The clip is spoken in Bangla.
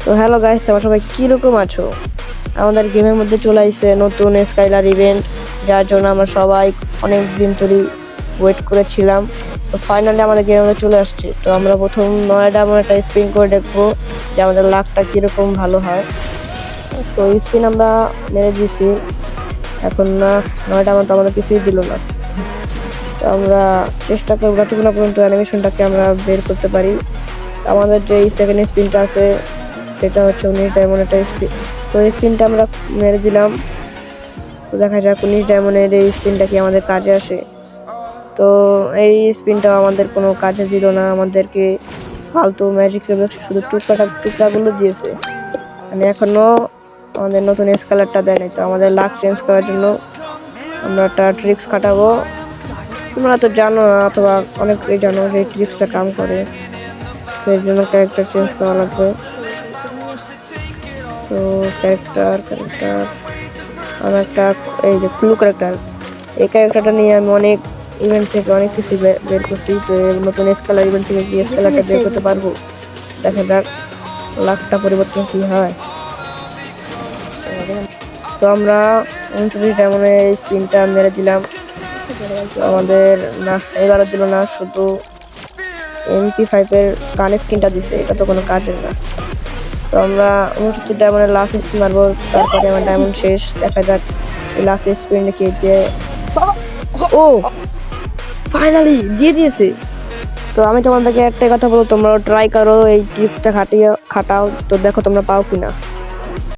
তো হ্যালো গাইস, তোমরা সবাই কীরকম আছো? আমাদের গেমের মধ্যে চলে আসছে নতুন স্কাইলার ইভেন্ট, যার জন্য আমরা সবাই অনেক দিন ধরে ওয়েট করেছিলাম। তো ফাইনালি আমাদের গেমের মধ্যে চলে আসছে। তো আমরা প্রথম 9 ডায়মন্ড একটা স্পিন করে দেখবো যে আমাদের লাকটা কীরকম ভালো হয়। তো স্পিন আমরা মেরে দিয়েছি, এখন না 9 ডায়মন্ড তো আমাদের কিছুই দিল না। তো আমরা চেষ্টা করবো যতক্ষণ না পর্যন্ত অ্যানিমেশনটাকে আমরা বের করতে পারি। আমাদের যে সেকেন্ড স্পিনটা আছে সেটা হচ্ছে 19 ডায়মন্ড একটা স্পিন। তো এই স্পিনটা আমরা মেরে দিলাম। তো দেখা যাক 19 ডায়মন্ডের এই স্পিনটা কি আমাদের কাজে আসে। তো এই স্পিনটা আমাদের কোনো কাজে দিল না, আমাদেরকে ফালতু ম্যাজিক শুধু টুকরাগুলো দিয়েছে। মানে এখনো আমাদের নতুন স্কেলারটা দেয় নাই। তো আমাদের লাক চেঞ্জ করার জন্য আমরা একটা ট্রিক্স খাটাবো। তোমরা তো জানো না, অথবা অনেকেই জানো যে এই ট্রিক্সটা কাম করে। তো এর জন্য ক্যারেক্টার চেঞ্জ করা লাগবে। তো ক্যারেক্টার আমার একটা এই যে ক্লু ক্যারেক্টার, এই ক্যারেক্টারটা নিয়ে আমি অনেক ইভেন্ট থেকে অনেক কিছু বের করছি। তো এর নতুন স্কেলার ইভেন্ট থেকে কি স্কেলারটা বের করতে পারবো, দেখা যাক লাখটা পরিবর্তন কি হয়। তো আমরা 39 ডায়মন্ডের স্পিনটা মেরে দিলাম। আমাদের না এবারও দিল না, শুধু MP5 এর গান স্কিনটা দিছে, এটা তো কোনো কাজের না। তো আমরা 69 ডায়মন্ডের লাস্ট স্পিন মারবো, তারপরে আমার ডায়মন্ড শেষ। দেখা যাক এই লাস্ট স্পিন কে দিয়ে। ও ফাইনালি দিয়ে দিয়েছে। তো আমি তোমাদেরকে একটাই কথা বলবো, তোমরা ট্রাই করো, এই ট্রিক্সটা খাটাও, তো দেখো তোমরা পাও কিনা।